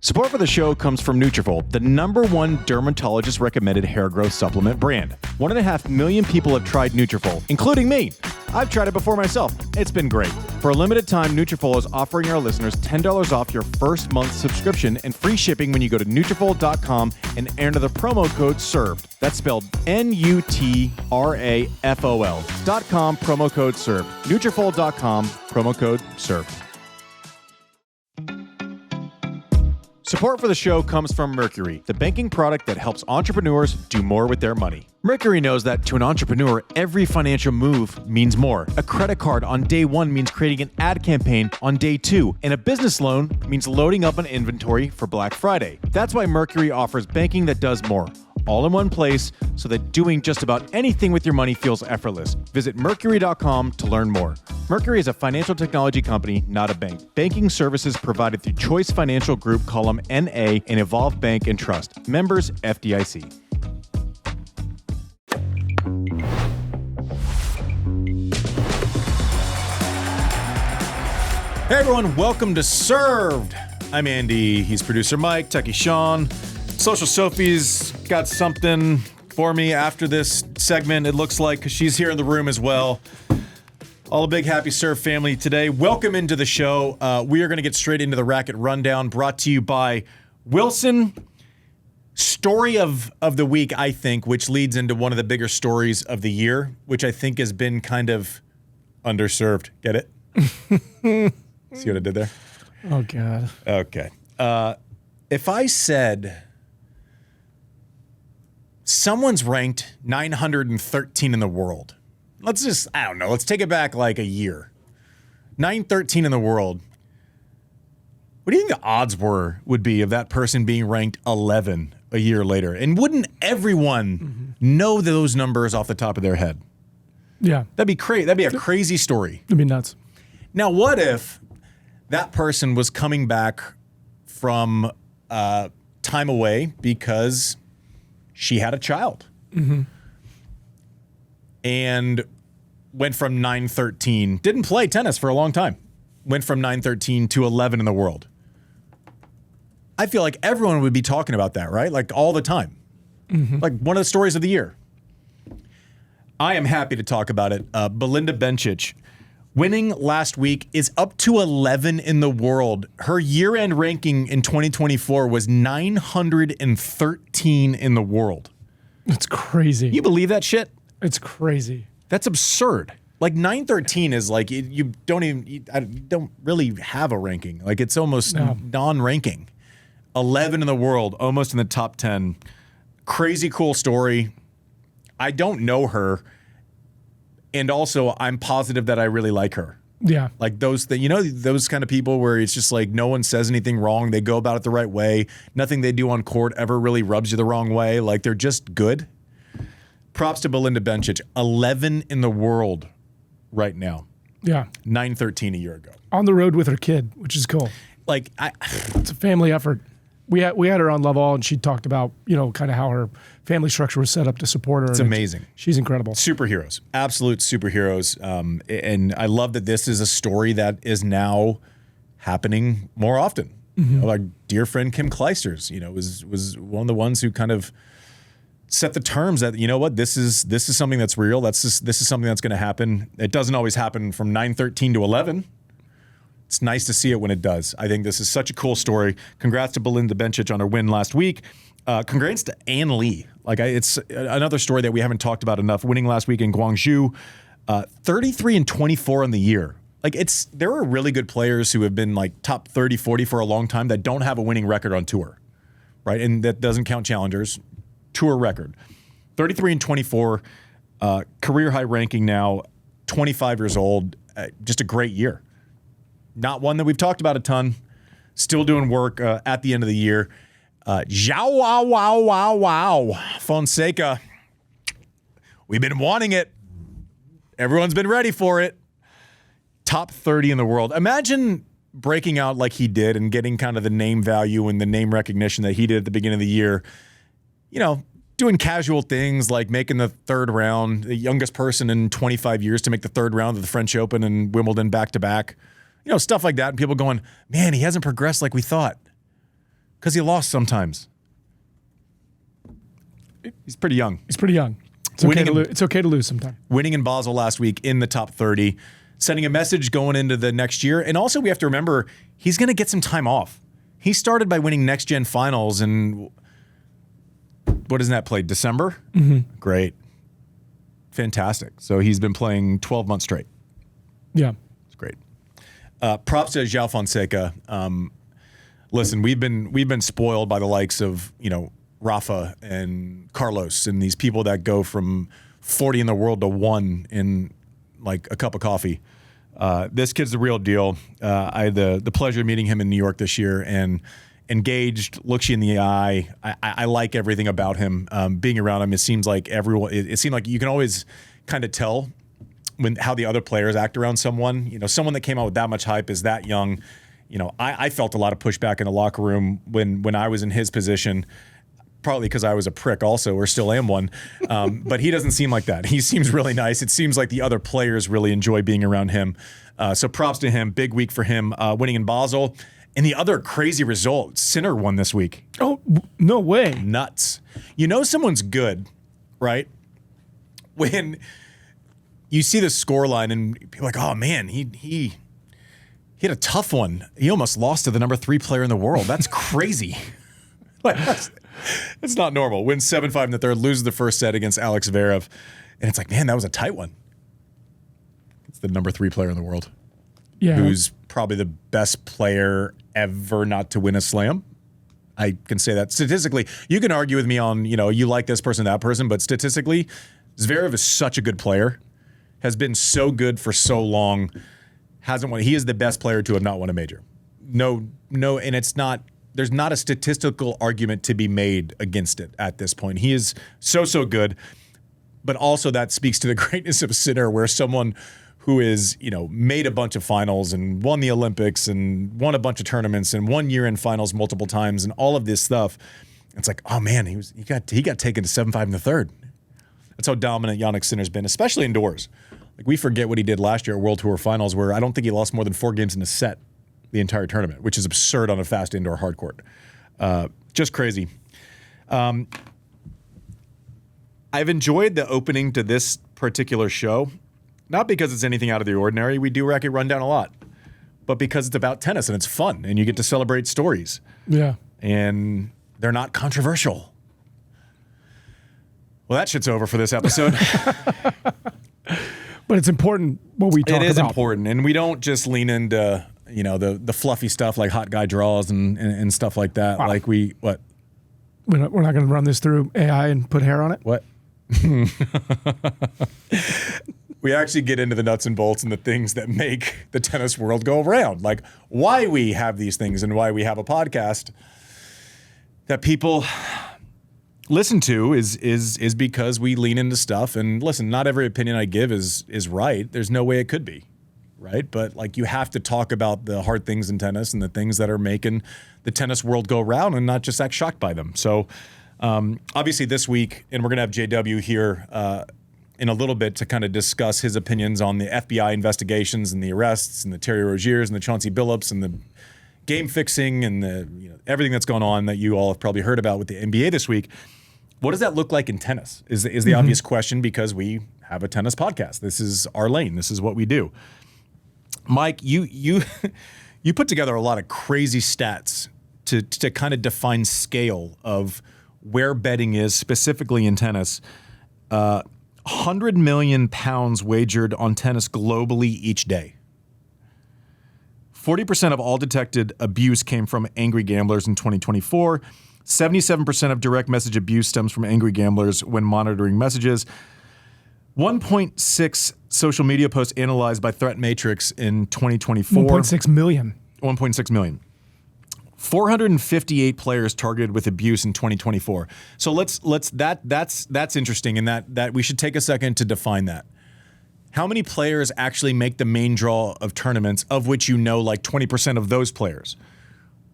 Support for the show comes from Nutrafol, the #1 dermatologist-recommended hair growth supplement brand. 1.5 million people have tried Nutrafol, including me. I've tried it before myself. It's been great. For a limited time, Nutrafol is offering our listeners $10 off your first month subscription and free shipping when you go to Nutrafol.com and enter the promo code SERVED. That's spelled Nutrafol.com, promo code SERVED. Nutrafol.com, promo code SERVED. Support for the show comes from Mercury, the banking product that helps entrepreneurs do more with their money. Mercury knows that to an entrepreneur, every financial move means more. A credit card on day one means creating an ad campaign on day two, and a business loan means loading up an inventory for Black Friday. That's why Mercury offers banking that does more, all in one place, so that doing just about anything with your money feels effortless. Visit Mercury.com to learn more. Mercury is a financial technology company, not a bank. Banking services provided through Choice Financial Group, column NA, and Evolve Bank and Trust. Members FDIC. Hey everyone, welcome to Served. I'm Andy, he's producer Mike, Techie Sean. Social Sophie's got something for me after this segment, it looks like, because she's here in the room as well. All a big happy Serve family today. Welcome into the show. We are going to get straight into the Racket Rundown, brought to you by Wilson. Story of the week, I think, which leads into one of the bigger stories of the year, which I think has been kind of underserved. Get it? See what I did there? Oh, God. Okay. If I said someone's ranked 913 in the world, let's take it back like a year. 913 in the world. What do you think the odds would be of that person being ranked 11 a year later? And wouldn't everyone know those numbers off the top of their head? Yeah. That'd be crazy. That'd be a crazy story. It'd be nuts. Now, what if that person was coming back from time away because she had a child and went from 913, didn't play tennis for a long time, went from 913 to 11 in the world? I feel like everyone would be talking about that, right? Like all the time. Like one of the stories of the year. I am happy to talk about it. Belinda Bencic, winning last week, is up to 11 in the world. Her year-end ranking in 2024 was 913 in the world. It's crazy. You believe that shit? It's crazy. That's absurd. Like 913 is like you don't really have a ranking. Like it's almost non-ranking. 11 in the world, almost in the top 10. Crazy cool story. I don't know her. And also, I'm positive that I really like her. Yeah. Like those kind of people where it's just like no one says anything wrong. They go about it the right way. Nothing they do on court ever really rubs you the wrong way. Like they're just good. Props to Belinda Bencic. 11 in the world right now. Yeah. 913 a year ago. On the road with her kid, which is cool. Like it's a family effort. We had her on Love All, and she talked about, kind of how her family structure was set up to support her. It's amazing. She's incredible. Superheroes. Absolute superheroes. And I love that this is a story that is now happening more often. Like dear friend Kim Clijsters, was one of the ones who kind of set the terms that, this is something that's real. This is something that's going to happen. It doesn't always happen from 913 to 11. It's nice to see it when it does. I think this is such a cool story. Congrats to Belinda Bencic on her win last week. Congrats to Ann Lee. It's another story that we haven't talked about enough. Winning last week in Guangzhou, 33-24 on the year. There are really good players who have been like top 30, 40 for a long time that don't have a winning record on tour, right? And that doesn't count challengers. Tour record, 33-24, career high ranking now, 25 years old. Just a great year. Not one that we've talked about a ton. Still doing work at the end of the year. Joao Fonseca. We've been wanting it. Everyone's been ready for it. Top 30 in the world. Imagine breaking out like he did and getting kind of the name value and the name recognition that he did at the beginning of the year. Doing casual things like making the third round, the youngest person in 25 years to make the third round of the French Open and Wimbledon back-to-back. Stuff like that. And people going, man, he hasn't progressed like we thought. Because he lost sometimes. He's pretty young. It's okay to lose sometime. Winning in Basel last week in the top 30, sending a message going into the next year. And also we have to remember, he's going to get some time off. He started by winning Next Gen Finals and what is that played? December? Mm-hmm. Great. Fantastic. So he's been playing 12 months straight. Yeah. It's great. Props to Joao Fonseca. Listen, we've been spoiled by the likes of, Rafa and Carlos and these people that go from 40 in the world to 1 in like a cup of coffee. This kid's the real deal. I had the pleasure of meeting him in New York this year and engaged, looks you in the eye. I like everything about him. Being around him, it seems like it seemed like you can always kind of tell how the other players act around someone. Someone that came out with that much hype is that young. I felt a lot of pushback in the locker room when I was in his position. Probably because I was a prick also, or still am one. But he doesn't seem like that. He seems really nice. It seems like the other players really enjoy being around him. So props to him. Big week for him, winning in Basel. And the other crazy result, Sinner won this week. Oh, no way. Nuts. Someone's good, right? When you see the scoreline and people are like, oh man, he had a tough one. He almost lost to the number 3 player in the world. That's crazy. It's not normal. Wins 7-5 in the third, loses the first set against Alex Zverev. And it's like, man, that was a tight one. It's the number 3 player in the world. Yeah. Who's probably the best player ever not to win a slam. I can say that statistically. You can argue with me on, you like this person, that person, but statistically, Zverev is such a good player, has been so good for so long, hasn't won. He is the best player to have not won a major. No, and it's not. There's not a statistical argument to be made against it at this point. He is so good, but also that speaks to the greatness of Sinner, where someone who is, made a bunch of finals and won the Olympics and won a bunch of tournaments and won year-end finals multiple times and all of this stuff. It's like, oh man, he got taken to 7-5 in the third. That's how dominant Jannik Sinner's been, especially indoors. Like we forget what he did last year at World Tour Finals, where I don't think he lost more than 4 games in a set the entire tournament, which is absurd on a fast indoor hard court. Just crazy. I've enjoyed the opening to this particular show, not because it's anything out of the ordinary. We do Racket Rundown a lot, but because it's about tennis and it's fun and you get to celebrate stories. Yeah. And they're not controversial. Well, that shit's over for this episode. But it's important what we talk about. It is important, and we don't just lean into the fluffy stuff like hot guy draws and stuff like that. Wow. Like what? We're not going to run this through AI and put hair on it? What? We actually get into the nuts and bolts and the things that make the tennis world go around, like why we have these things and why we have a podcast that people listen to is because we lean into stuff. And listen, not every opinion I give is right. There's no way it could be, right? But like you have to talk about the hard things in tennis and the things that are making the tennis world go around and not just act shocked by them. So obviously this week, and we're going to have JW here in a little bit to kind of discuss his opinions on the FBI investigations and the arrests and the Terry Roziers and the Chauncey Billups and the game fixing and the everything that's gone on that you all have probably heard about with the NBA this week. What does that look like in tennis is the obvious question, because we have a tennis podcast. This is our lane. This is what we do. Mike, you put together a lot of crazy stats to kind of define scale of where betting is specifically in tennis. 100 million pounds wagered on tennis globally each day. 40% of all detected abuse came from angry gamblers in 2024. 77% of direct message abuse stems from angry gamblers when monitoring messages. 1.6 social media posts analyzed by Threat Matrix in 2024. 1.6 million. 1.6 million. 458 players targeted with abuse in 2024. So that's interesting, and that we should take a second to define that. How many players actually make the main draw of tournaments, of which like 20% of those players?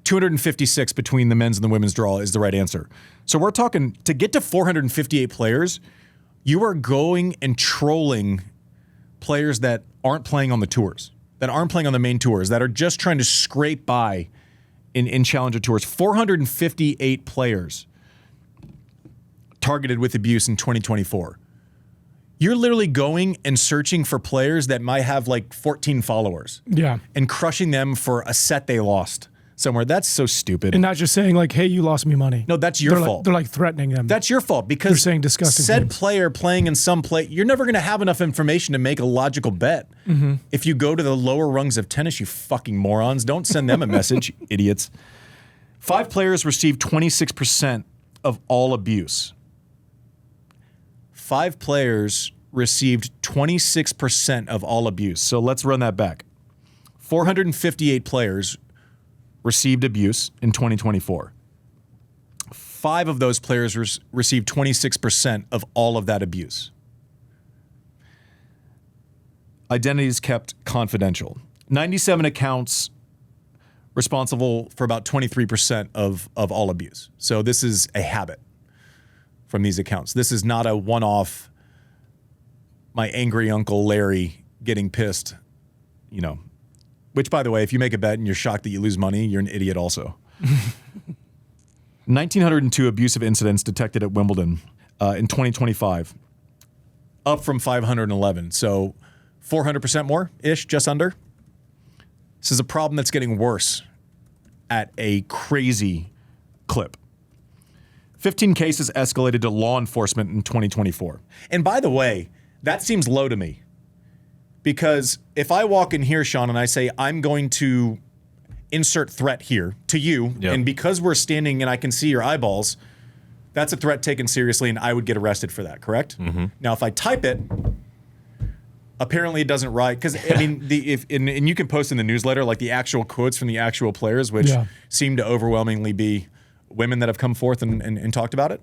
256 between the men's and the women's draw is the right answer. So we're talking, to get to 458 players, you are going and trolling players that aren't playing on the tours, that aren't playing on the main tours, that are just trying to scrape by in Challenger Tours. 458 players targeted with abuse in 2024. You're literally going and searching for players that might have like 14 followers. Yeah. And crushing them for a set they lost somewhere. That's so stupid. And not just saying like, hey, you lost me money. No, that's your fault. They're like threatening them. That's your fault because they're saying disgusting said things. Player playing in some play, you're never going to have enough information to make a logical bet. Mm-hmm. If you go to the lower rungs of tennis, you fucking morons, don't send them a message, idiots. 5 players received 26% of all abuse. 5 players received 26% of all abuse. So let's run that back. 458 players received abuse in 2024. 5 of those players received 26% of all of that abuse. Identities kept confidential. 97 accounts responsible for about 23% of all abuse. So this is a habit from these accounts. This is not a one-off, my angry Uncle Larry getting pissed, you know. Which, by the way, if you make a bet and you're shocked that you lose money, you're an idiot also. 1,902 abusive incidents detected at Wimbledon in 2025, up from 511. So 400% more-ish, just under. This is a problem that's getting worse at a crazy clip. 15 cases escalated to law enforcement in 2024. And by the way, that seems low to me. Because if I walk in here, Sean, and I say, I'm going to insert threat here to you, and because we're standing and I can see your eyeballs, that's a threat taken seriously and I would get arrested for that, correct? Mm-hmm. Now, if I type it, apparently it doesn't write. Because, I mean, and you can post in the newsletter like the actual quotes from the actual players, which seem to overwhelmingly be women that have come forth and talked about it.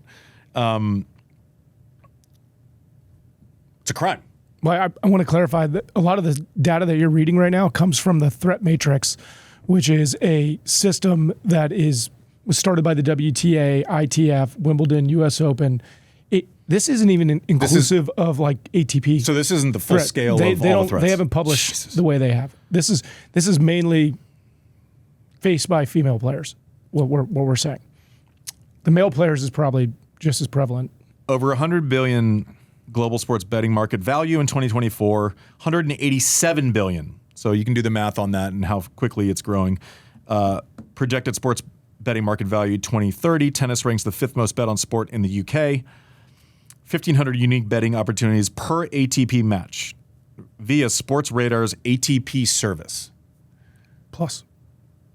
It's a crime. Well, I want to clarify that a lot of the data that you're reading right now comes from the Threat Matrix, which is a system that was started by the WTA, ITF, Wimbledon, U.S. Open. This isn't even inclusive of like ATP. So this isn't the full scale of all the threats. They haven't published the way they have. This is mainly faced by female players. What we're saying. The male players is probably just as prevalent. Over 100 billion global sports betting market value in 2024, 187 billion. So you can do the math on that and how quickly it's growing. Projected sports betting market value 2030. Tennis ranks the 5th most bet on sport in the UK. 1,500 unique betting opportunities per ATP match via Sports Radar's ATP service. Plus.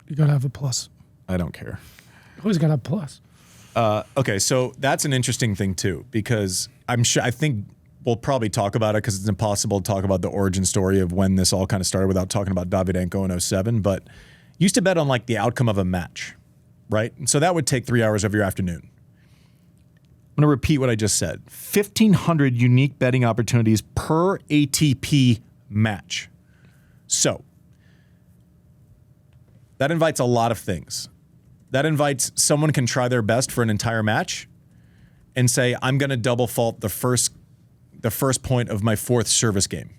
You got to have a plus. I don't care. You always got to have a plus. Okay, so that's an interesting thing too, because I think we'll probably talk about it because it's impossible to talk about the origin story of when this all kind of started without talking about Davydenko in 2007, but used to bet on like the outcome of a match, right? And so that would take 3 hours of your afternoon. I'm going to repeat what I just said. 1,500 unique betting opportunities per ATP match. So that invites a lot of things. That invites someone can try their best for an entire match and say, I'm going to double fault the first point of my 4th service game.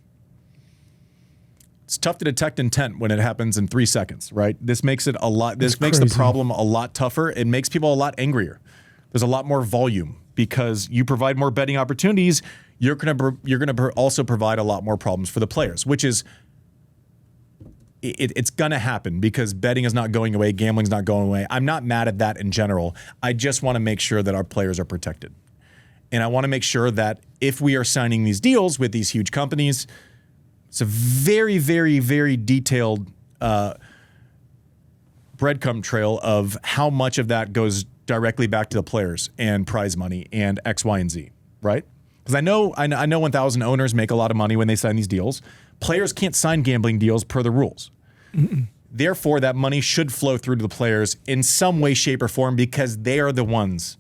It's tough to detect intent when it happens in 3 seconds, right? This makes it a lot. This makes the problem a lot tougher. It makes people a lot angrier. There's a lot more volume because you provide more betting opportunities. You're going to also provide a lot more problems for the players, which is it's going to happen because betting is not going away. Gambling's not going away. I'm not mad at that in general. I just want to make sure that our players are protected. And I want to make sure that if we are signing these deals with these huge companies, it's a very, very, very detailed breadcrumb trail of how much of that goes directly back to the players and prize money and X, Y, and Z, right? Because I know 1,000 owners make a lot of money when they sign these deals. Players can't sign gambling deals per the rules. Mm-mm. Therefore, that money should flow through to the players in some way, shape, or form because they are the ones.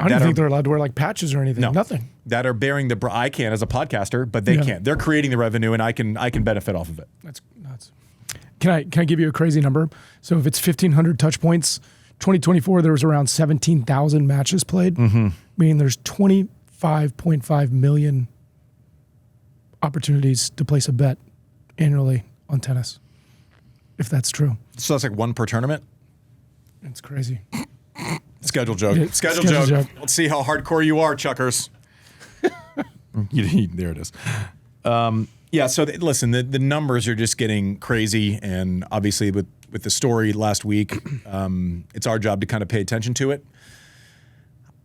I don't think they're allowed to wear like patches or anything. No, nothing. That are bearing the. I can as a podcaster, but they can't. They're creating the revenue, and I can benefit off of it. That's nuts. Can I give you a crazy number? So if it's 1,500 touch points, 2024 there was around 17,000 matches played. Meaning there's 25.5 million opportunities to place a bet annually on tennis, if that's true. So that's like one per tournament? It's crazy. Schedule joke. Yeah, Schedule schedule joke. joke. Let's see how hardcore you are, Chuckers. There it is. Yeah, so listen, the numbers are just getting crazy, and obviously with the story last week, it's our job to kind of pay attention to it.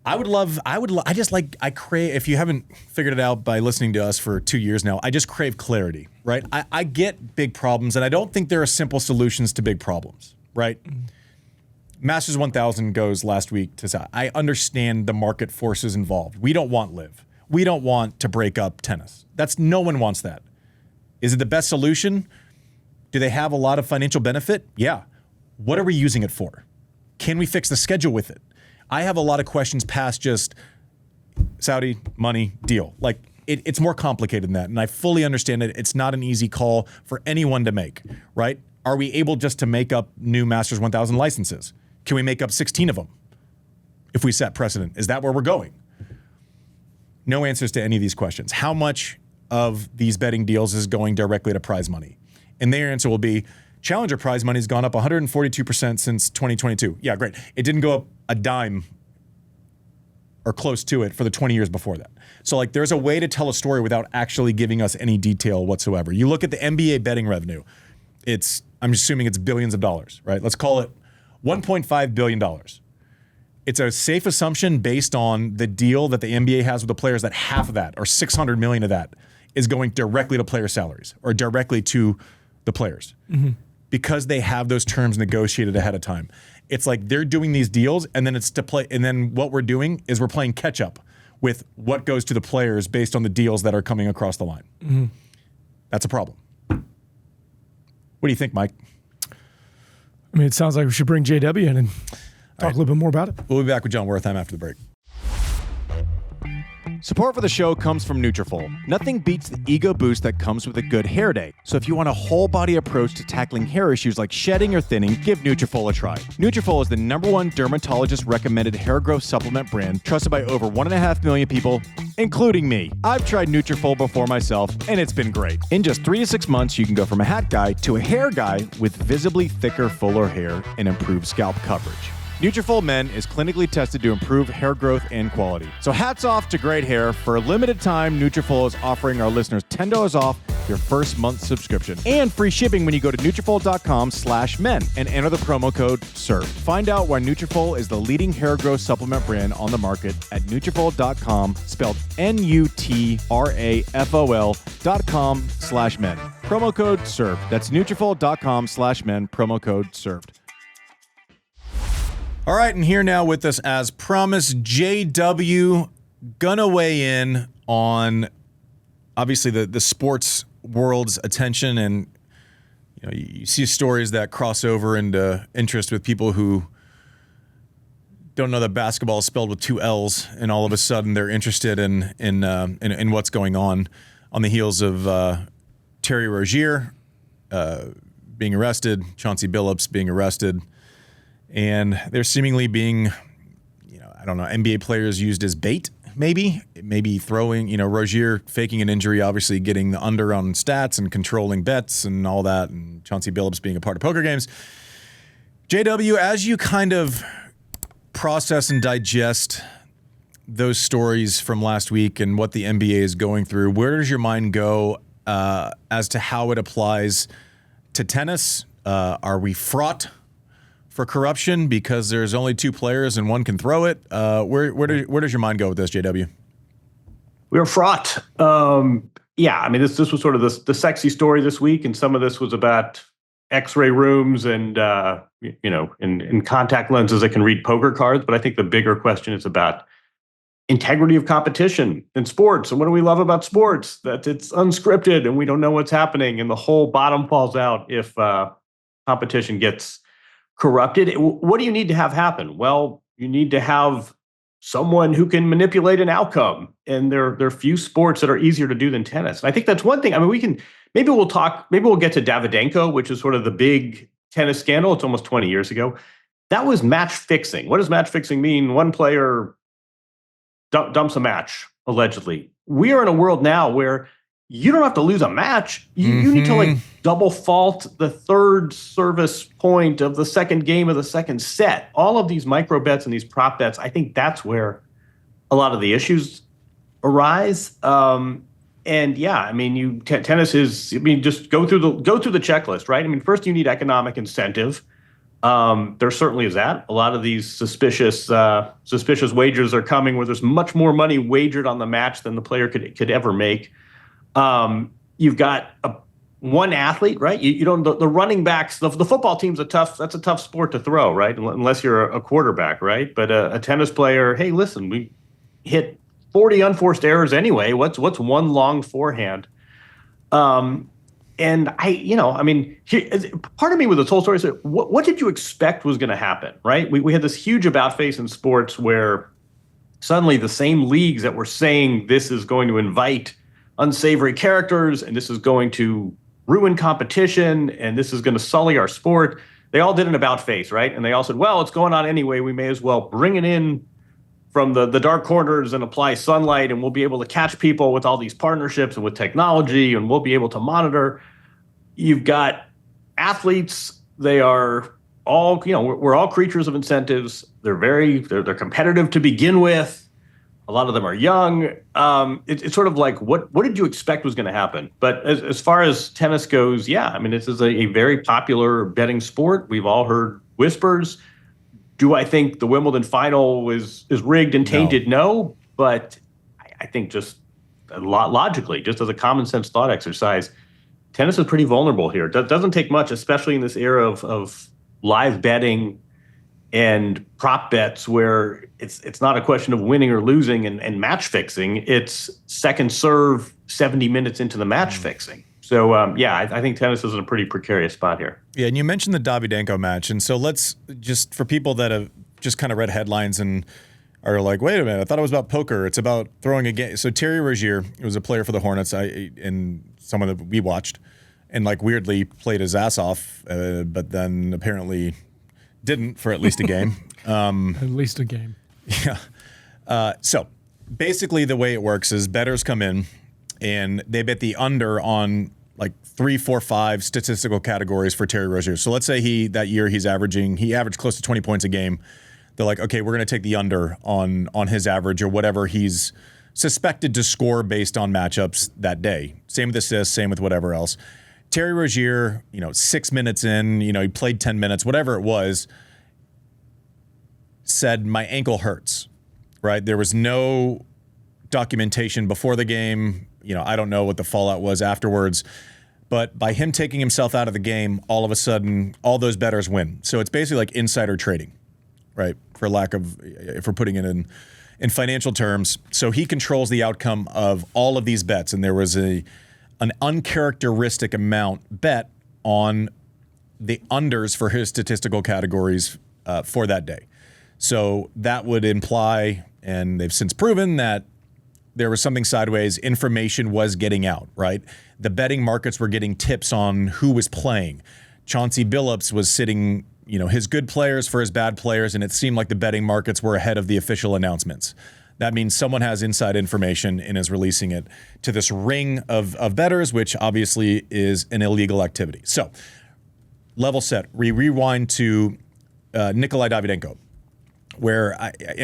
I crave, if you haven't figured it out by listening to us for 2 years now, I just crave clarity, right? I get big problems, and I don't think there are simple solutions to big problems, right? Masters 1000 goes last week to, I understand the market forces involved. We don't want live. We don't want to break up tennis. No one wants that. Is it the best solution? Do they have a lot of financial benefit? Yeah. What are we using it for? Can we fix the schedule with it? I have a lot of questions past just Saudi, money, deal. Like, it's more complicated than that, and I fully understand it. It's not an easy call for anyone to make, right? Are we able just to make up new Masters 1000 licenses? Can we make up 16 of them if we set precedent? Is that where we're going? No answers to any of these questions. How much of these betting deals is going directly to prize money? And their answer will be, Challenger prize money has gone up 142% since 2022. Yeah, great. It didn't go up a dime or close to it for the 20 years before that. So like, there's a way to tell a story without actually giving us any detail whatsoever. You look at the NBA betting revenue, I'm assuming it's billions of dollars, right? Let's call it $1.5 billion. It's a safe assumption based on the deal that the NBA has with the players that half of that, or 600 million of that, is going directly to player salaries or directly to the players. Mm-hmm. Because they have those terms negotiated ahead of time. It's like they're doing these deals, and then it's to play, and then what we're doing is we're playing catch up with what goes to the players based on the deals that are coming across the line. Mm-hmm. That's a problem. What do you think, Mike? I mean, it sounds like we should bring JW in and talk a little bit more about it. We'll be back with Jon Wertheim after the break. Support for the show comes from Nutrafol. Nothing beats the ego boost that comes with a good hair day. So if you want a whole body approach to tackling hair issues like shedding or thinning, give Nutrafol a try. Nutrafol is the #1 dermatologist recommended hair growth supplement brand trusted by over 1.5 million people, including me. I've tried Nutrafol before myself, and it's been great. In just 3 to 6 months, you can go from a hat guy to a hair guy with visibly thicker, fuller hair and improved scalp coverage. Nutrafol Men is clinically tested to improve hair growth and quality. So hats off to great hair. For a limited time, Nutrafol is offering our listeners $10 off your first month subscription and free shipping when you go to Nutrafol.com/men and enter the promo code SERVE. Find out why Nutrafol is the leading hair growth supplement brand on the market at Nutrafol.com, spelled Nutrafol.com/men. Promo code SERVE. That's Nutrafol.com/men, promo code SERVED. All right, and here now with us, as promised, JW, gonna weigh in on obviously the sports world's attention, and you see stories that cross over into interest with people who don't know that basketball is spelled with 2 L's, and all of a sudden they're interested in what's going on the heels of Terry Rozier being arrested, Chauncey Billups being arrested. And they're seemingly being, I don't know, NBA players used as bait, maybe throwing, Rozier faking an injury, obviously getting the under on stats and controlling bets and all that, and Chauncey Billups being a part of poker games. JW, as you kind of process and digest those stories from last week and what the NBA is going through, where does your mind go as to how it applies to tennis? Are we fraught for corruption because there's only 2 players and one can throw it? Where does your mind go with this, JW? We were fraught. Yeah, I mean, this was sort of the sexy story this week, and some of this was about X-ray rooms and in contact lenses that can read poker cards. But I think the bigger question is about integrity of competition in sports. And what do we love about sports? That it's unscripted and we don't know what's happening, and the whole bottom falls out if competition gets corrupted. What do you need to have happen? Well, you need to have someone who can manipulate an outcome, and there are few sports that are easier to do than tennis. And I think that's one thing. I mean, maybe we'll get to Davydenko, which is sort of the big tennis scandal. It's almost 20 years ago. That was match fixing. What does match fixing mean? One player dumps a match, allegedly. We are in a world now where you don't have to lose a match. You need to like double fault the third service point of the second game of the second set. All of these micro bets and these prop bets, I think that's where a lot of the issues arise. And yeah, I mean, tennis is. I mean, just go through the checklist, right? I mean, first you need economic incentive. There certainly is that. A lot of these suspicious wagers are coming where there's much more money wagered on the match than the player could ever make. You've got one athlete, right? You don't the running backs. The football team's a tough sport to throw, right? Unless you're a quarterback, right? But a tennis player, hey, listen, we hit 40 unforced errors anyway. What's one long forehand? And part of me with this whole story is what did you expect was going to happen, right? We had this huge about face in sports where suddenly the same leagues that were saying this is going to invite unsavory characters and this is going to ruin competition and this is going to sully our sport, they all did an about face, right? And they all said, well, it's going on anyway. We may as well bring it in from the dark corners and apply sunlight, and we'll be able to catch people with all these partnerships and with technology, and we'll be able to monitor. You've got athletes. They are all, we're all creatures of incentives. They're competitive to begin with. A lot of them are young. It's sort of like, what did you expect was going to happen? But as far as tennis goes, yeah, I mean, this is a very popular betting sport. We've all heard whispers. Do I think the Wimbledon final is rigged and tainted? No, but I think just logically, just as a common sense thought exercise, tennis is pretty vulnerable here. It doesn't take much, especially in this era of live betting and prop bets where it's not a question of winning or losing and match fixing. It's second serve 70 minutes into the match fixing. So, I think tennis is in a pretty precarious spot here. Yeah, and you mentioned the Davydenko match. And so let's just, for people that have just kind of read headlines and are like, wait a minute, I thought it was about poker. It's about throwing a game. So Terry Rozier was a player for the Hornets and someone that we watched and like weirdly played his ass off, but then apparently didn't for at least a game. At least a game. Yeah. So basically the way it works is bettors come in and they bet the under on like 3, 4, 5 statistical categories for Terry Rozier. So let's say that year he averaged close to 20 points a game. They're like, okay, we're going to take the under on his average or whatever he's suspected to score based on matchups that day. Same with assists, same with whatever else. Terry Rozier, 6 minutes in, he played 10 minutes, whatever it was, said, my ankle hurts, right? There was no documentation before the game. I don't know what the fallout was afterwards. But by him taking himself out of the game, all of a sudden, all those bettors win. So it's basically like insider trading, right? If we're putting it in financial terms. So he controls the outcome of all of these bets. And there was an uncharacteristic amount bet on the unders for his statistical categories for that day. So that would imply, and they've since proven, that there was something sideways. Information was getting out, right? The betting markets were getting tips on who was playing. Chauncey Billups was sitting, his good players for his bad players, and it seemed like the betting markets were ahead of the official announcements. That means someone has inside information and is releasing it to this ring of bettors, which obviously is an illegal activity. So, level set. We rewind to Nikolay Davydenko, where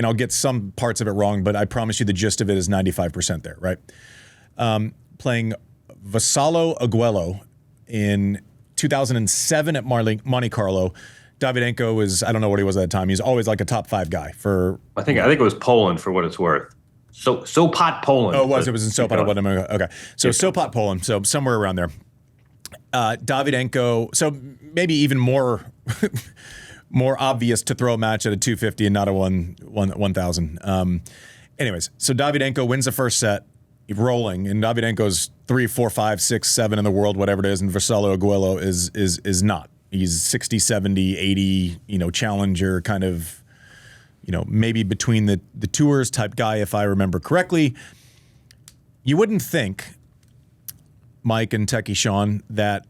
I'll get some parts of it wrong, but I promise you the gist of it is 95% there, right? Playing Vassallo Aguelo in 2007 at Monte Carlo. Davydenko was, I don't know what he was at the time. He's always like a top 5 guy for. I think it was Poland for what it's worth. Sopot, Poland. Oh, it was in Sopot. Okay. So Sopot, Poland. So somewhere around there. Davydenko. So maybe even more obvious to throw a match at a 250 and not a 1,000. Anyways, so Davydenko wins the first set, rolling, and Davydenko's 3, 4, 5, 6, 7 in the world, whatever it is, and Vassallo Aguelo is not. He's 60, 70, 80, challenger kind of, maybe between the tours type guy, if I remember correctly. You wouldn't think, Mike and Techie Sean, that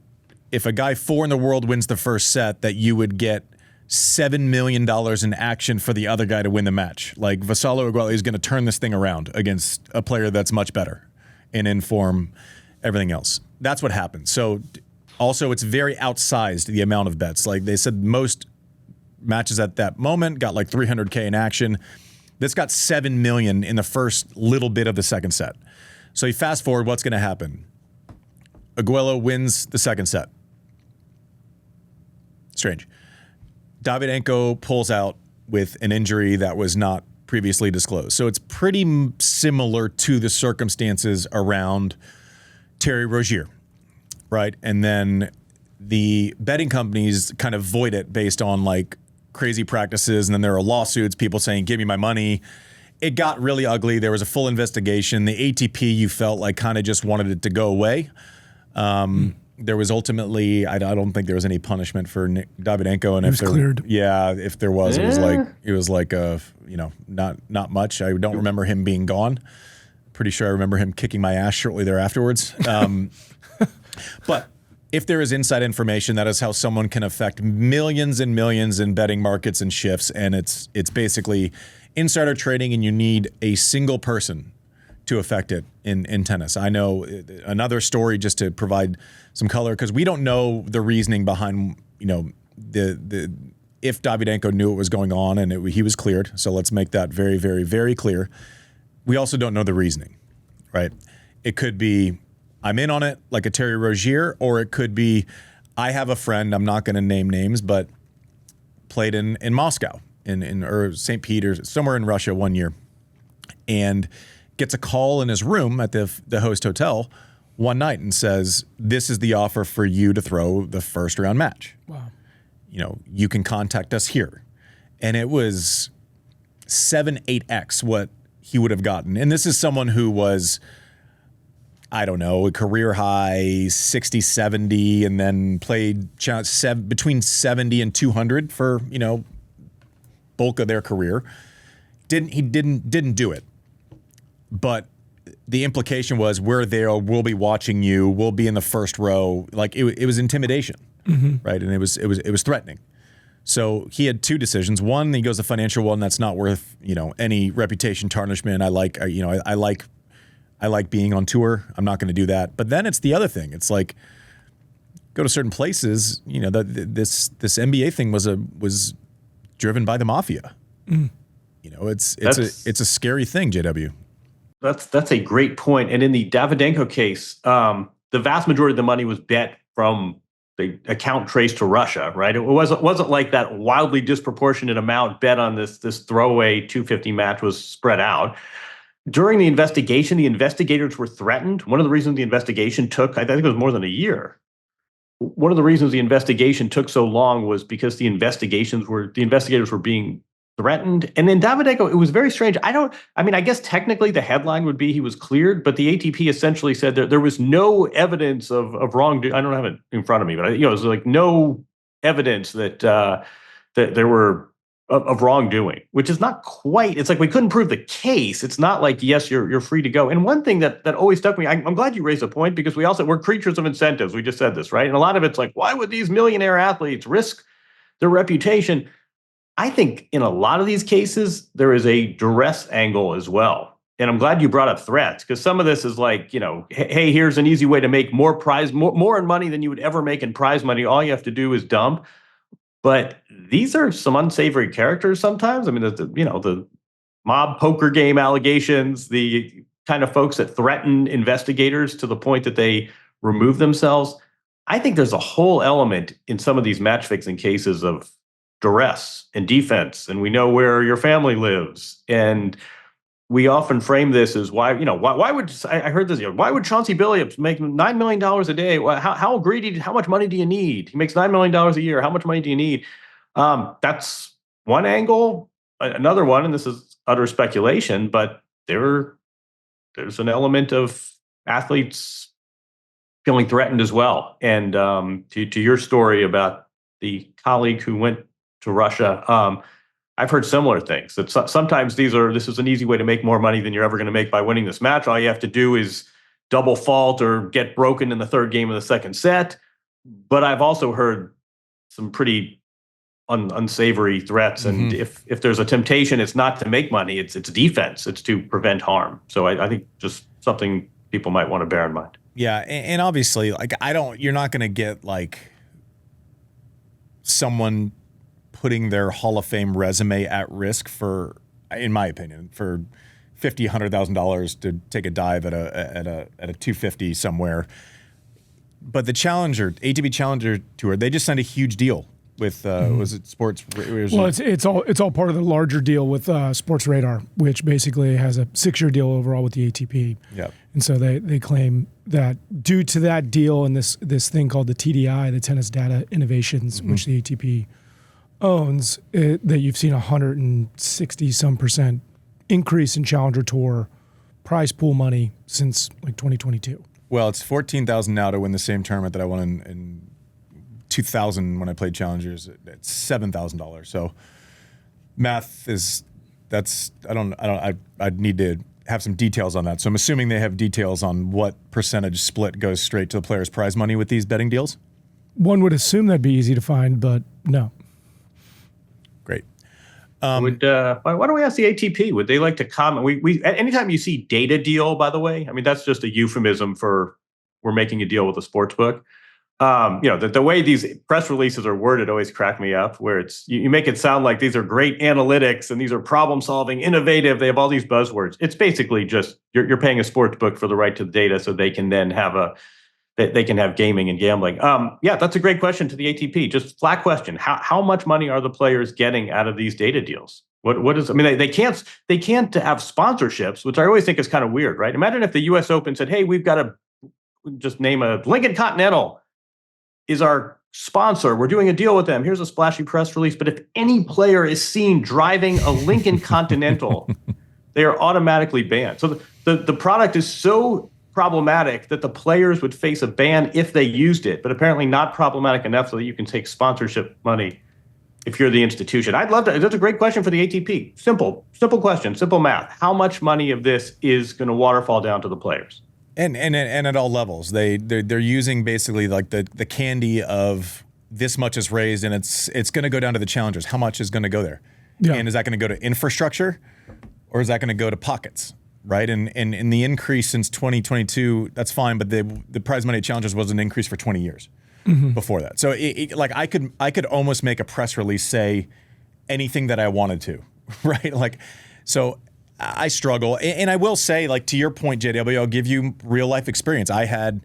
if a guy 4 in the world wins the first set, that you would get $7 million in action for the other guy to win the match. Like Vassallo Aguelo is going to turn this thing around against a player that's much better and in form everything else. That's what happened. So also it's very outsized, the amount of bets. Like they said, most matches at that moment got like 300K in action. This got 7 million in the first little bit of the second set. So you fast forward, what's going to happen? Aguero wins the second set. Strange. Davydenko pulls out with an injury that was not previously disclosed. So it's pretty similar to the circumstances around Terry Rozier, right? And then the betting companies kind of void it based on like crazy practices, and then there are lawsuits, people saying, give me my money. It got really ugly. There was a full investigation. The ATP, you felt like kind of just wanted it to go away. There was ultimately, I don't think there was any punishment for Davydenko. And he was cleared. Yeah, if there was, it was like not much. I don't remember him being gone. Pretty sure I remember him kicking my ass shortly thereafterwards. But if there is inside information, that is how someone can affect millions and millions in betting markets and shifts. And it's basically insider trading, and you need a single person to affect it in tennis. I know another story, just to provide some color, because we don't know the reasoning behind, the if Davydenko knew what was going on and he was cleared. So let's make that very, very, very clear. We also don't know the reasoning, right? It could be, I'm in on it, like a Terry Rozier, or it could be, I have a friend, I'm not going to name names, but played in Moscow, or St. Peter's, somewhere in Russia one year, and gets a call in his room at the host hotel one night and says, this is the offer for you to throw the first round match. Wow. You can contact us here. And it was 7-8x what he would have gotten. And this is someone who was, I don't know, a career high 60, 70, and then played between 70 and 200 for, bulk of their career. He didn't do it. But the implication was, we're there, we'll be watching you, we'll be in the first row. Like it was intimidation, right? And it was threatening. So he had two decisions. One, he goes the financial one. That's not worth any reputation tarnishment. I like being on tour. I'm not going to do that. But then it's the other thing. It's like, go to certain places. This NBA thing was driven by the mafia. It's a scary thing, JW. That's a great point. And in the Davydenko case, the vast majority of the money was bet from the account traced to Russia, right? It wasn't like that wildly disproportionate amount bet on this throwaway 250 match was spread out. During the investigation, the investigators were threatened. One of the reasons the investigation took, I think it was more than a year. One of the reasons the investigation took so long was because the investigators were being threatened. And then Davydenko, it was very strange. I guess technically the headline would be he was cleared, but the ATP essentially said that there was no evidence of wrongdoing. I don't have it in front of me, but it was like no evidence that there were of wrongdoing, which is not quite. It's like we couldn't prove the case. It's not like, yes, you're free to go. And one thing that always stuck me, I'm glad you raised a point, because we're creatures of incentives. We just said this, right? And a lot of it's like, why would these millionaire athletes risk their reputation? I think in a lot of these cases, there is a duress angle as well. And I'm glad you brought up threats, because some of this is like, hey, here's an easy way to make more in money than you would ever make in prize money. All you have to do is dump. But these are some unsavory characters sometimes. I mean, the mob poker game allegations, the kind of folks that threaten investigators to the point that they remove themselves. I think there's a whole element in some of these match fixing cases of duress and defense, and we know where your family lives, and we often frame this as why would I heard this? Why would Chauncey Billups make $9 million a day? How greedy? How much money do you need? He makes $9 million a year. How much money do you need? That's one angle. Another one, and this is utter speculation, but there's an element of athletes feeling threatened as well. And to your story about the colleague who went to Russia, I've heard similar things, that sometimes this is an easy way to make more money than you're ever going to make by winning this match. All you have to do is double fault or get broken in the third game of the second set. But I've also heard some pretty unsavory threats. And if there's a temptation, it's not to make money, it's defense. It's to prevent harm. So I think just something people might want to bear in mind. Yeah, and obviously, like you're not going to get like someone putting their Hall of Fame resume at risk for, in my opinion, for $100,000 to take a dive at a 250 somewhere. But the ATP Challenger Tour, they just signed a huge deal with was it Sports? It's all part of the larger deal with Sports Radar, which basically has a 6-year deal overall with the ATP. Yeah, and so they claim that due to that deal and this thing called the TDI, the Tennis Data Innovations, which the ATP owns, that you've seen 160% increase in Challenger Tour prize pool money since like 2022. Well, it's $14,000 now to win the same tournament that I won in 2000 when I played Challengers. It's $7,000. So math is I'd need to have some details on that. So I'm assuming they have details on what percentage split goes straight to the player's prize money with these betting deals. One would assume that'd be easy to find, but no. Great. Why don't we ask the ATP? Would they like to comment? We anytime you see data deal, by the way, I mean, that's just a euphemism for we're making a deal with a sports book. The way these press releases are worded always crack me up, where it's you make it sound like these are great analytics and these are problem solving, innovative. They have all these buzzwords. It's basically just you're paying a sports book for the right to the data, so they can then have they can have gaming and gambling. That's a great question to the ATP. Just flat question: how much money are the players getting out of these data deals? What is? I mean, they can't have sponsorships, which I always think is kind of weird, right? Imagine if the U.S. Open said, "Hey, we've got to just name a Lincoln Continental is our sponsor. We're doing a deal with them. Here's a splashy press release." But if any player is seen driving a Lincoln Continental, they are automatically banned. So the product is so problematic that the players would face a ban if they used it, but apparently not problematic enough so that you can take sponsorship money if you're the institution. I'd love to. That's a great question for the ATP. Simple question, simple math. How much money of this is going to waterfall down to the players? And at all levels, they're using basically like the candy of this much is raised and it's going to go down to the challengers. How much is going to go there? Yeah. And is that going to go to infrastructure or is that going to go to pockets? Right. And the increase since 2022, that's fine. But the prize money at challengers was an increase for 20 years before that. So like I could almost make a press release say anything that I wanted to. Right. Like so. I struggle. And I will say, like, to your point, JW, I'll give you real life experience. I had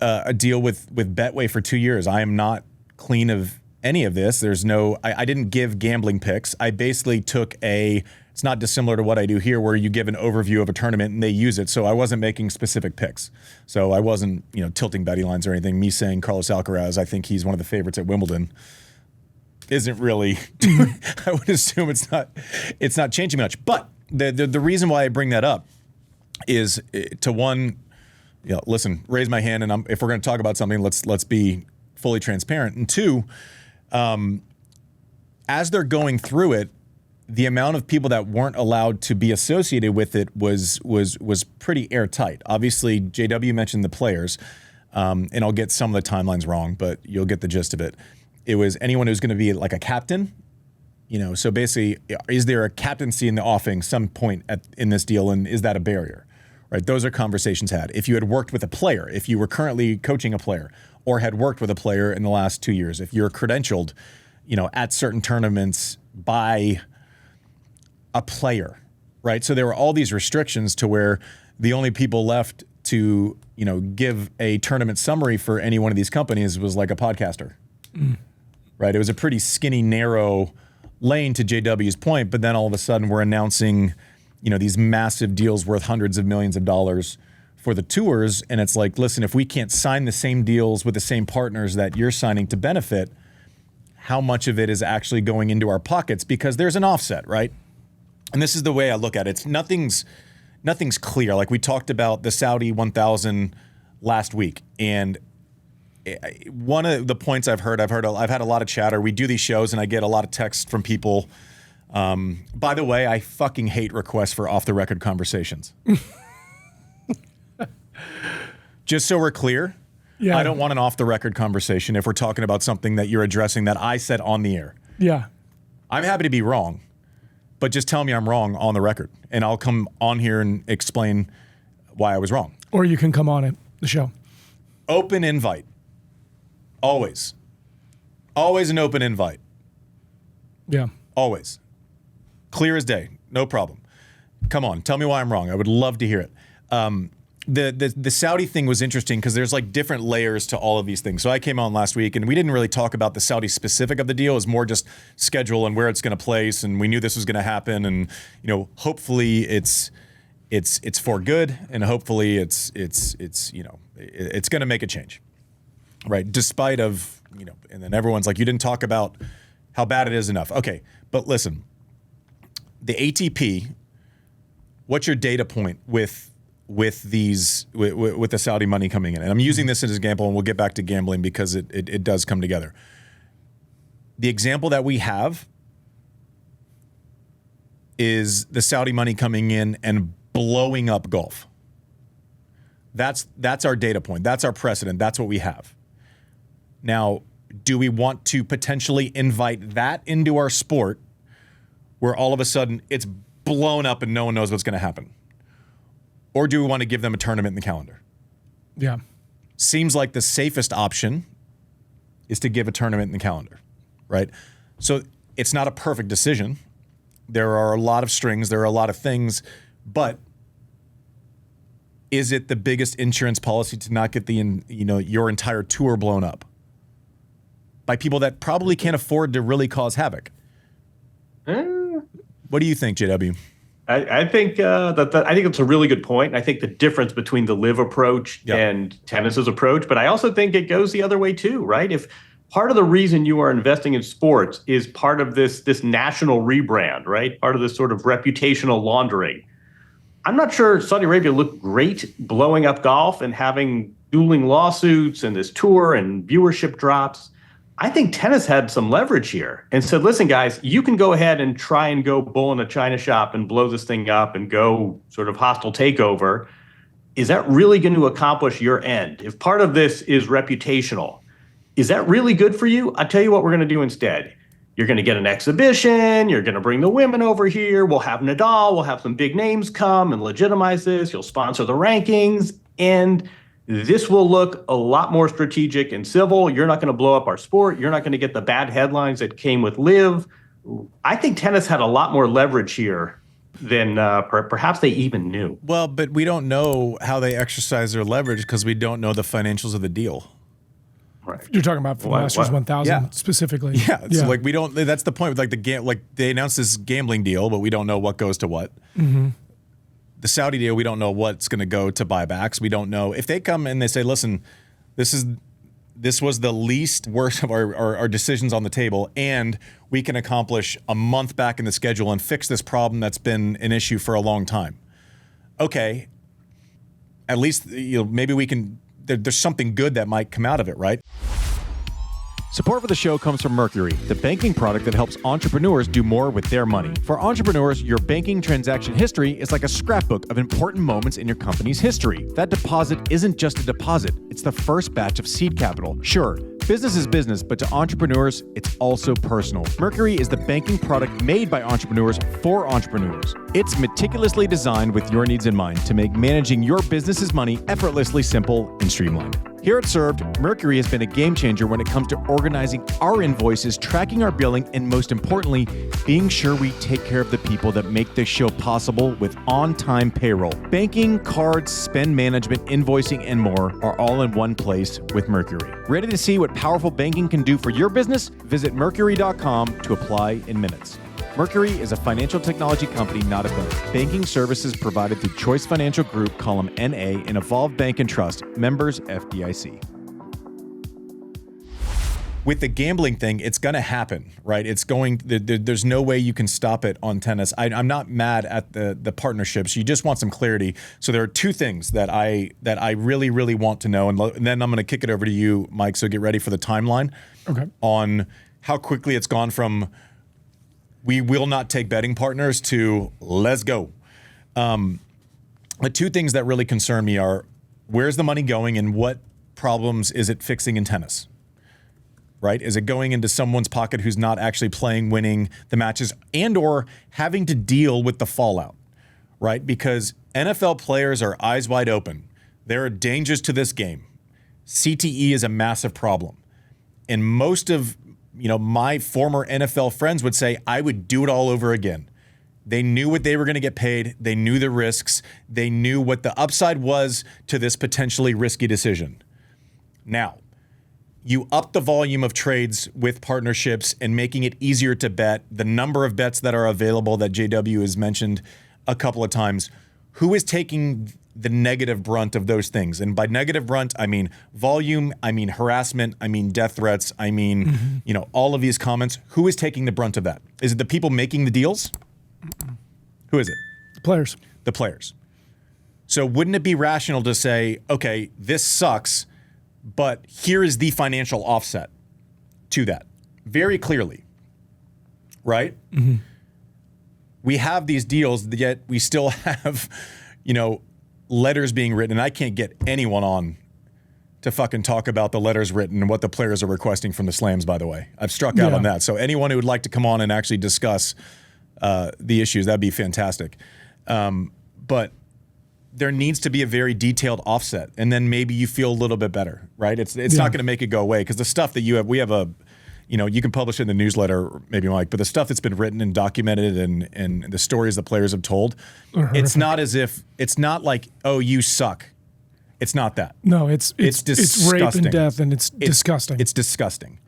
a deal with Betway for 2 years. I am not clean of any of this. I didn't give gambling picks. I basically took it's not dissimilar to what I do here where you give an overview of a tournament and they use it. So I wasn't making specific picks. So I wasn't, tilting betting lines or anything. Me saying Carlos Alcaraz, I think he's one of the favorites at Wimbledon, isn't really, I would assume it's not changing much. But the reason why I bring that up is to one, listen, raise my hand, and if we're going to talk about something, let's be fully transparent. And two, as they're going through it, the amount of people that weren't allowed to be associated with it was pretty airtight. Obviously, JW mentioned the players, and I'll get some of the timelines wrong, but you'll get the gist of it. It was anyone who's going to be like a captain. So basically, is there a captaincy in the offing some point in this deal, and is that a barrier? Right? Those are conversations had. If you had worked with a player, if you were currently coaching a player, or had worked with a player in the last 2 years, if you're credentialed, at certain tournaments by a player, right? So there were all these restrictions to where the only people left to, give a tournament summary for any one of these companies was like a podcaster, right? It was a pretty skinny, narrow lane to JW's point, but then all of a sudden we're announcing, these massive deals worth hundreds of millions of dollars for the tours. And it's like, listen, if we can't sign the same deals with the same partners that you're signing to benefit, how much of it is actually going into our pockets? Because there's an offset, right? And this is the way I look at it. Nothing's clear. Like we talked about the Saudi 1000 last week, and one of the points I've had a lot of chatter. We do these shows and I get a lot of texts from people. By the way, I fucking hate requests for off the record conversations. Just so we're clear, I don't want an off the record conversation if we're talking about something that you're addressing that I said on the air. Yeah. I'm happy to be wrong, but just tell me I'm wrong on the record and I'll come on here and explain why I was wrong. Or you can come on it the show. Open invite. Always. Always an open invite. Yeah. Always. Clear as day. No problem. Come on. Tell me why I'm wrong. I would love to hear it. The Saudi thing was interesting because there's like different layers to all of these things. So I came on last week and we didn't really talk about the Saudi specific of the deal. It was more just schedule and where it's going to place. And we knew this was going to happen. And, you know, hopefully it's for good. And hopefully it's going to make a change. Right. Despite of, you know, and then everyone's like, you didn't talk about how bad it is enough. Okay. But listen, the ATP, what's your data point with the Saudi money coming in? And I'm using this as an example, and we'll get back to gambling because it does come together. The example that we have is the Saudi money coming in and blowing up golf. That's our data point. That's our precedent. That's what we have. Now, do we want to potentially invite that into our sport where all of a sudden it's blown up and no one knows what's going to happen? Or do we want to give them a tournament in the calendar? Yeah. Seems like the safest option is to give a tournament in the calendar, right? So it's not a perfect decision. There are a lot of strings. There are a lot of things. But is it the biggest insurance policy to not get your entire tour blown up by people that probably can't afford to really cause havoc? What do you think, JW? I think I think it's a really good point. I think the difference between the live approach and tennis's approach, but I also think it goes the other way too, right? If part of the reason you are investing in sports is part of this national rebrand, right? Part of this sort of reputational laundering. I'm not sure Saudi Arabia looked great blowing up golf and having dueling lawsuits and this tour and viewership drops. I think tennis had some leverage here and said, listen, guys, you can go ahead and try and go bull in a china shop and blow this thing up and go sort of hostile takeover. Is that really going to accomplish your end? If part of this is reputational, is that really good for you? I'll tell you what we're going to do instead. You're going to get an exhibition. You're going to bring the women over here. We'll have Nadal. We'll have some big names come and legitimize this. You'll sponsor the rankings. And this will look a lot more strategic and civil. You're not going to blow up our sport. You're not going to get the bad headlines that came with Live. I think tennis had a lot more leverage here than perhaps they even knew. Well, but we don't know how they exercise their leverage because we don't know the financials of the deal. Right. You're talking about for the Masters 1000 specifically. Yeah. So like we don't. That's the point. Like they announced this gambling deal, but we don't know what goes to what. Mm-hmm. The Saudi deal, we don't know what's going to go to buybacks. We don't know if they come and they say, "Listen, this was the least worst of our decisions on the table, and we can accomplish a month back in the schedule and fix this problem that's been an issue for a long time." Okay, at least maybe we can. There's something good that might come out of it, right? Support for the show comes from Mercury, the banking product that helps entrepreneurs do more with their money. For entrepreneurs, your banking transaction history is like a scrapbook of important moments in your company's history. That deposit isn't just a deposit, it's the first batch of seed capital. Sure, business is business, but to entrepreneurs, it's also personal. Mercury is the banking product made by entrepreneurs for entrepreneurs. It's meticulously designed with your needs in mind to make managing your business's money effortlessly simple and streamlined. Here at Served, Mercury has been a game changer when it comes to organizing our invoices, tracking our billing, and most importantly, being sure we take care of the people that make this show possible with on-time payroll. Banking, cards, spend management, invoicing, and more are all in one place with Mercury. Ready to see what powerful banking can do for your business? Visit Mercury.com to apply in minutes. Mercury is a financial technology company, not a bank. Banking services provided through Choice Financial Group, column NA, and Evolve Bank and Trust, members FDIC. With the gambling thing, it's going to happen, right? It's going. There's no way you can stop it on tennis. I'm not mad at the partnerships. You just want some clarity. So there are two things that I really, really want to know, and then I'm going to kick it over to you, Mike. So get ready for the timeline. Okay. On how quickly it's gone from we will not take betting partners to let's go. The two things that really concern me are where's the money going and what problems is it fixing in tennis? Right? Is it going into someone's pocket who's not actually playing, winning the matches, and or having to deal with the fallout, right? Because NFL players are eyes wide open. There are dangers to this game. CTE is a massive problem. And most of my former NFL friends would say, I would do it all over again. They knew what they were going to get paid. They knew the risks. They knew what the upside was to this potentially risky decision. Now, you up the volume of trades with partnerships and making it easier to bet, the number of bets that are available that JW has mentioned a couple of times. Who is taking the negative brunt of those things? And by negative brunt, I mean volume, I mean harassment, I mean death threats, I mean, all of these comments. Who is taking the brunt of that? Is it the people making the deals? Who is it? The players. The players. So wouldn't it be rational to say, okay, this sucks, but here is the financial offset to that very clearly, right? Mm-hmm. We have these deals, yet we still have, letters being written, and I can't get anyone on to fucking talk about the letters written and what the players are requesting from the slams, by the way. I've struck out on that. So anyone who would like to come on and actually discuss the issues, that'd be fantastic. But there needs to be a very detailed offset, and then maybe you feel a little bit better, right? It's not going to make it go away, because the stuff that we have a, you can publish it in the newsletter, maybe, Mike, but the stuff that's been written and documented and the stories the players have told, it's not like, oh, you suck. It's not that. No, it's rape and death, and it's disgusting. It's disgusting,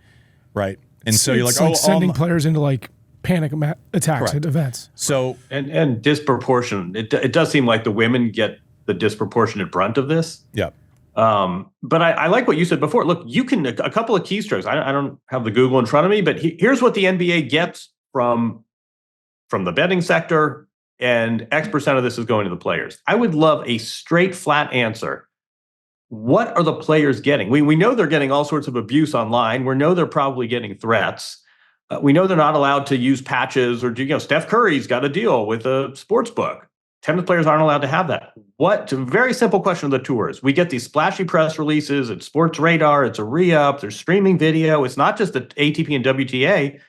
right? And so you're like sending players into panic attacks at events. So and disproportionate. It does seem like the women get the disproportionate brunt of this. Yeah. But I like what you said before. Look, you can a couple of keystrokes. I don't have the Google in front of me, but here's what the NBA gets from the betting sector, and X% of this is going to the players. I would love a straight, flat answer. What are the players getting? We know they're getting all sorts of abuse online. We know they're probably getting threats. We know they're not allowed to use patches, or Steph Curry's got a deal with a sports book. Tennis players aren't allowed to have that. It's a very simple question of the tours. We get these splashy press releases. It's Sports Radar. It's a re-up. There's streaming video. It's not just the ATP and WTA.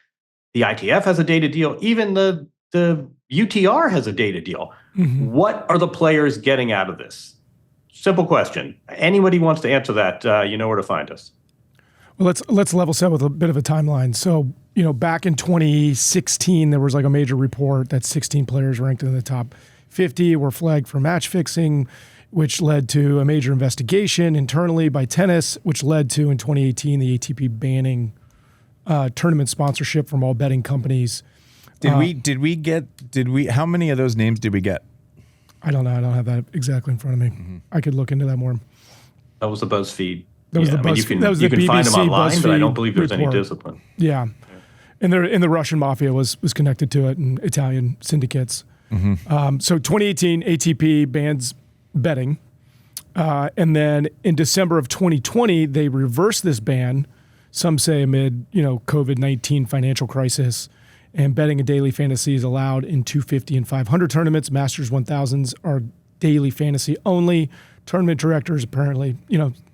The ITF has a data deal. Even the UTR has a data deal. Mm-hmm. What are the players getting out of this? Simple question. Anybody wants to answer that, you know where to find us. Well, let's level set with a bit of a timeline. So, back in 2016, there was a major report that 16 players ranked in the top 50 were flagged for match fixing, which led to a major investigation internally by tennis, which led to, in 2018, the ATP banning tournament sponsorship from all betting companies. How many of those names did we get? I don't know. I don't have that exactly in front of me. Mm-hmm. I could look into that more. That was the BuzzFeed. That was the BuzzFeed. That was you the can BBC find them online, BuzzFeed but I don't believe there's report. any discipline. Yeah. And the Russian mafia was connected to it, and Italian syndicates. Mm-hmm. So 2018, ATP bans betting. And then in December of 2020, they reversed this ban, some say amid, COVID-19 financial crisis, and betting a daily fantasy is allowed in 250 and 500 tournaments. Masters 1000s are daily fantasy only. Tournament directors apparently,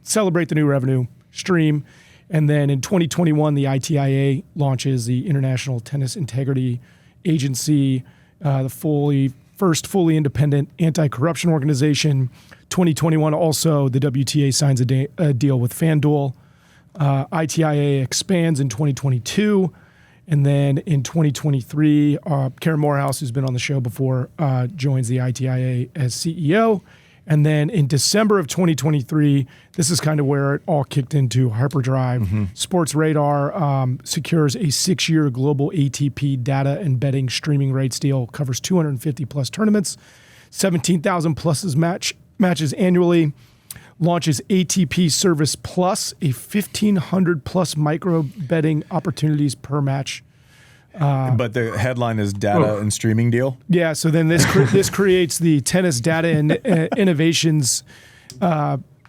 celebrate the new revenue stream. And then in 2021, the ITIA launches the International Tennis Integrity Agency, the first fully independent anti-corruption organization. 2021, also, the WTA signs a deal with FanDuel. ITIA expands in 2022. And then in 2023, Karen Morehouse, who's been on the show before, joins the ITIA as CEO. And then in December of 2023, this is kind of where it all kicked into hyperdrive. Mm-hmm. Sports Radar secures a 6-year global ATP data and betting streaming rights deal, covers 250 plus tournaments, 17,000 plus matches annually, launches ATP Service Plus, a 1,500 plus micro betting opportunities per match. But the headline is data and streaming deal. Yeah, so then this creates the Tennis Data and Innovations,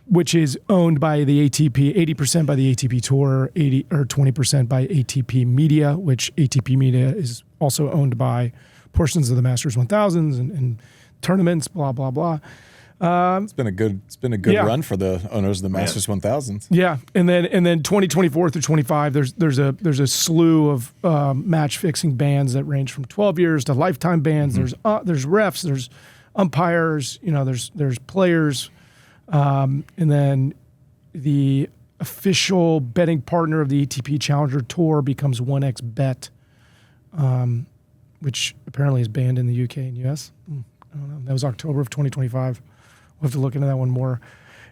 which is owned by the ATP, 80% by the ATP Tour, 20% by ATP Media, which ATP Media is also owned by portions of the Masters 1000s and tournaments, blah blah blah. It's been a good run for the owners of the Masters 1000s. Yeah, and then 2024 through 25, there's a slew of match fixing bans that range from 12 years to lifetime bans. Mm-hmm. There's refs, there's umpires, there's players, And then the official betting partner of the ATP Challenger Tour becomes 1xBet, which apparently is banned in the UK and US. I don't know. That was October of 2025. We'll have to look into that one more.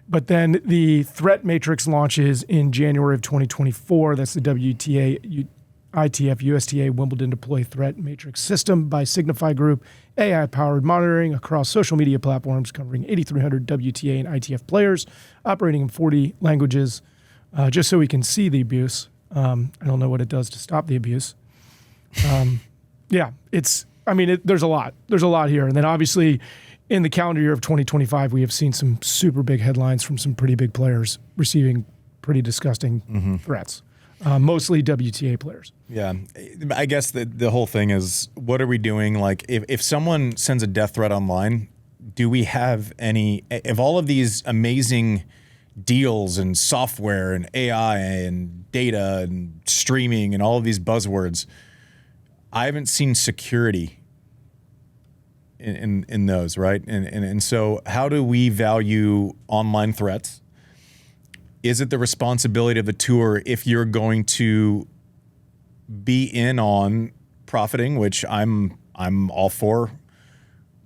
But then the threat matrix launches in January of 2024. That's the WTA, ITF, USTA Wimbledon Deploy Threat Matrix System by Signify Group, AI-powered monitoring across social media platforms covering 8,300 WTA and ITF players, operating in 40 languages, just so we can see the abuse. I don't know what it does to stop the abuse. There's a lot. There's a lot here. And then obviously in the calendar year of 2025, we have seen some super big headlines from some pretty big players receiving pretty disgusting threats. Mostly WTA players. Yeah. I guess the whole thing is, what are we doing? Like, if someone sends a death threat online, do we have any, of all of these amazing deals and software and AI and data and streaming and all of these buzzwords, I haven't seen security in those, right? And so how do we value online threats? Is it the responsibility of the tour if you're going to be in on profiting, which I'm all for?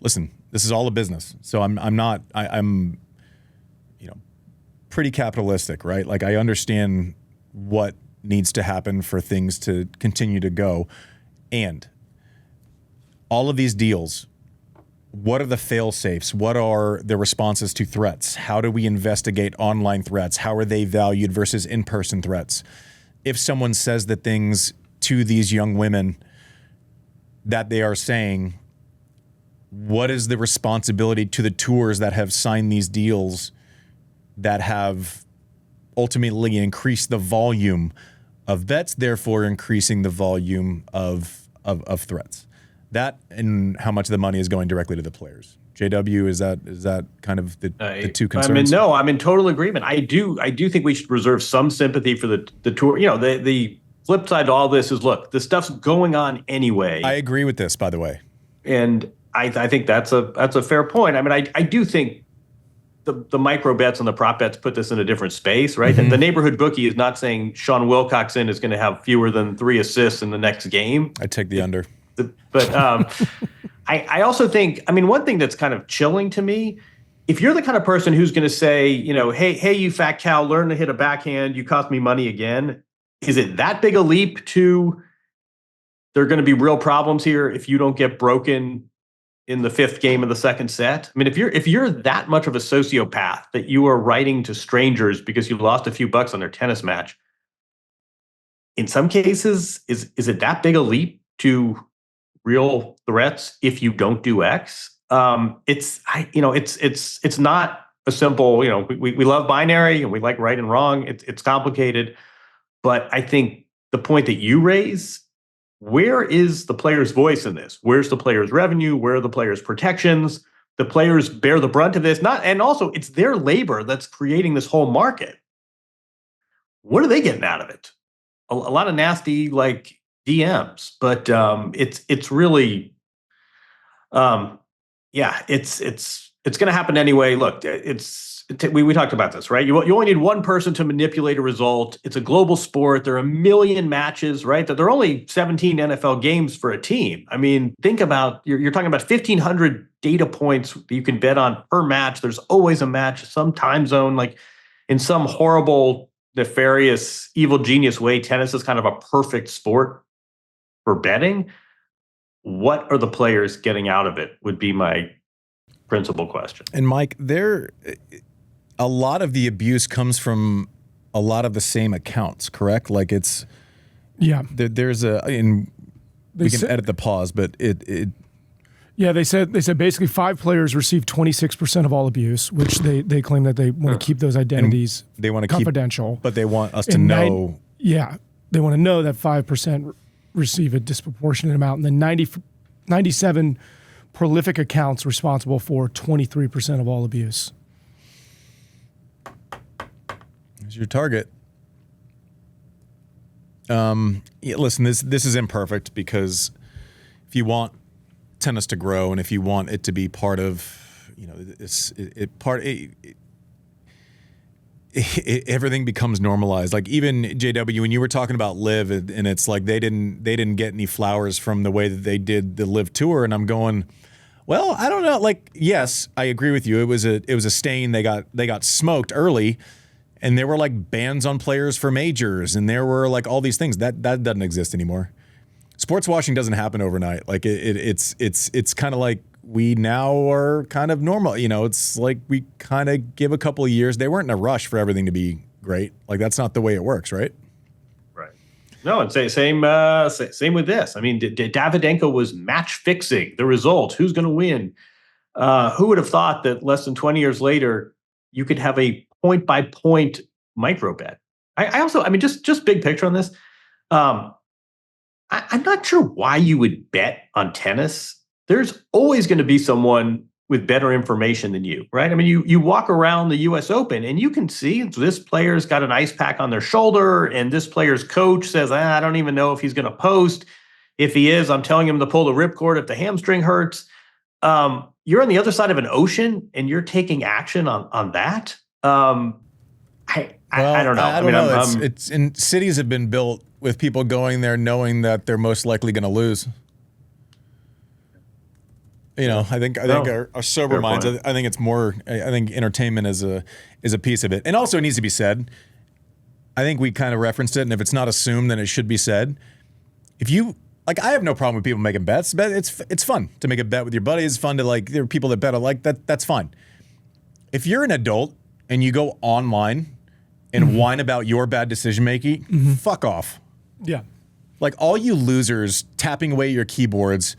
Listen, this is all a business, so I'm pretty capitalistic, right? Like, I understand what needs to happen for things to continue to go, and all of these deals. What are the fail-safes? What are the responses to threats? How do we investigate online threats? How are they valued versus in-person threats? If someone says the things to these young women that they are saying, what is the responsibility to the tours that have signed these deals that have ultimately increased the volume of bets, therefore increasing the volume of threats? That and how much of the money is going directly to the players. JW, is that kind of the two concerns? I'm in total agreement. I do think we should reserve some sympathy for the tour. You know, the flip side to all this is, look, the stuff's going on anyway. I agree with this, by the way, and I think that's a fair point. I mean, I do think the micro bets and the prop bets put this in a different space, right? And the neighborhood bookie is not saying Sean Wilcoxon is going to have fewer than 3 assists in the next game. I take the under. But I also think, I mean, one thing that's kind of chilling to me, if you're the kind of person who's going to say, you know, hey, you fat cow, learn to hit a backhand, you cost me money again, is it that big a leap to there are going to be real problems here if you don't get broken in the 5th game of the 2nd set? I mean, if you're that much of a sociopath that you are writing to strangers because you lost a few bucks on their tennis match, in some cases, is it that big a leap to real threats if you don't do X? It's not a simple, you know, we love binary and we like right and wrong. It's complicated, but I think the point that you raise, where is the player's voice in this? Where's the player's revenue? Where are the player's protections? The players bear the brunt of this, and also it's their labor that's creating this whole market. What are they getting out of it? A lot of nasty, like, DMs, but it's really, it's going to happen anyway. Look, we talked about this, right? You only need one person to manipulate a result. It's a global sport. There are 1 million matches, right? There are only 17 NFL games for a team. I mean, think about, you're talking about 1,500 data points that you can bet on per match. There's always a match, some time zone, like in some horrible, nefarious, evil genius way. Tennis is kind of a perfect sport for betting. What are the players getting out of it would be my principal question. And Mike, a lot of the abuse comes from a lot of the same accounts, correct? Like, it's, yeah. There's we can edit the pause, but yeah, they said basically 5 players received 26% of all abuse, which they claim that they want to keep those identities they want to confidential. But they want us to know. They want to know that 5% receive a disproportionate amount, and then 97 prolific accounts responsible for 23% of all abuse. There's your target. Listen, this is imperfect, because if you want tennis to grow and if you want it to be part of, you know, everything becomes normalized. Like even JW, when you were talking about Live, and it's like they didn't get any flowers from the way that they did the Live tour, and I'm going, well, I don't know. Like, yes, I agree with you. It was a stain. They got smoked early, and there were like bans on players for majors, and there were like all these things that doesn't exist anymore. Sports washing doesn't happen overnight. Like it's kind of like we now are kind of normal. You know, it's like we kind of give a couple of years. They weren't in a rush for everything to be great. Like that's not the way it works, right? Right. No, and same with this. I mean, Davydenko was match fixing the result. Who's going to win? Who would have thought that less than 20 years later, you could have a point by point micro bet? I also, I mean, just big picture on this. I'm not sure why you would bet on tennis. There's always going to be someone with better information than you, right? I mean, you walk around the U.S. Open and you can see this player's got an ice pack on their shoulder, and this player's coach says, I don't even know if he's going to post. If he is, I'm telling him to pull the ripcord if the hamstring hurts. You're on the other side of an ocean and you're taking action on that. I don't know. I don't know. It's cities have been built with people going there knowing that they're most likely going to lose. You know, I think our sober minds. I think it's more. I think entertainment is a piece of it, and also it needs to be said. I think we kind of referenced it, and if it's not assumed, then it should be said. If you like, I have no problem with people making bets. But it's fun to make a bet with your buddies. It's fun to like. There are people that bet like that. That's fine. If you're an adult and you go online and whine about your bad decision making, fuck off. Yeah. Like all you losers tapping away at your keyboards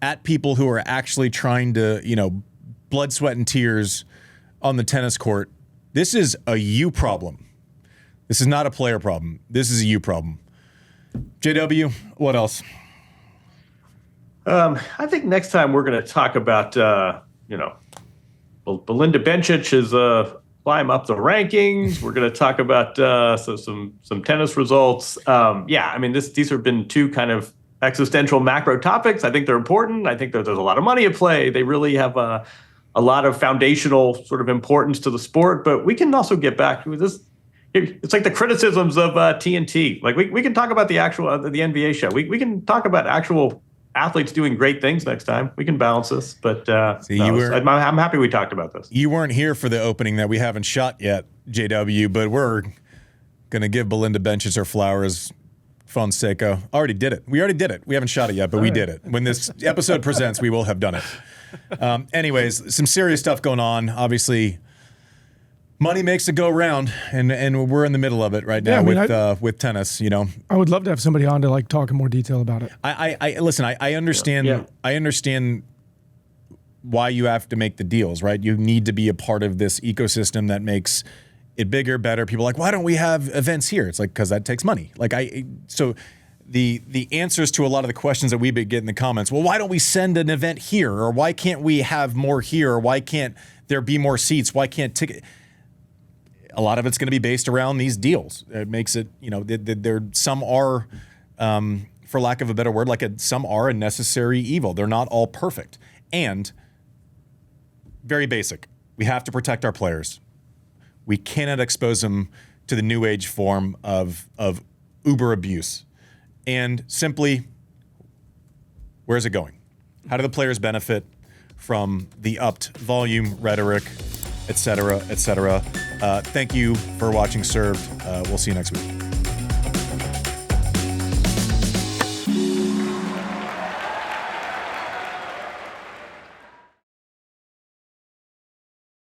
at people who are actually trying to, you know, blood, sweat, and tears on the tennis court. This is a you problem. This is not a player problem. This is a you problem. JW, what else? I think next time we're going to talk about, Belinda Bencic is climb up the rankings. We're going to talk about some tennis results. I mean, these have been two kind of existential macro topics. I think they're important. I think there's a lot of money at play. They really have a lot of foundational sort of importance to the sport. But we can also get back to this. It's like the criticisms of TNT. Like we can talk about the actual the NBA show. We can talk about actual athletes doing great things next time. We can balance this. But I'm happy we talked about this. You weren't here for the opening that we haven't shot yet, JW, but we're going to give Belinda Bencic her flowers. Fonseca already did it. We already did it. We haven't shot it yet, but we did it. When this episode presents, we will have done it. Anyways, some serious stuff going on. Obviously, money makes it go round, and we're in the middle of it right now with tennis. You know, I would love to have somebody on to like talk in more detail about it. I listen. I understand. Yeah. I understand why you have to make the deals, right? You need to be a part of this ecosystem that makes it bigger, better. People are like, why don't we have events here? It's like, because that takes money. So the answers to a lot of the questions that we get in the comments, well, why don't we send an event here? Or why can't we have more here? Or why can't there be more seats? Why can't ticket? A lot of it's going to be based around these deals. It makes it, you know, some are, for lack of a better word, some are a necessary evil. They're not all perfect. And very basic. We have to protect our players. We cannot expose them to the new age form of Uber abuse. And simply, where's it going? How do the players benefit from the upped volume, rhetoric, et cetera, et cetera? Thank you for watching Served. We'll see you next week.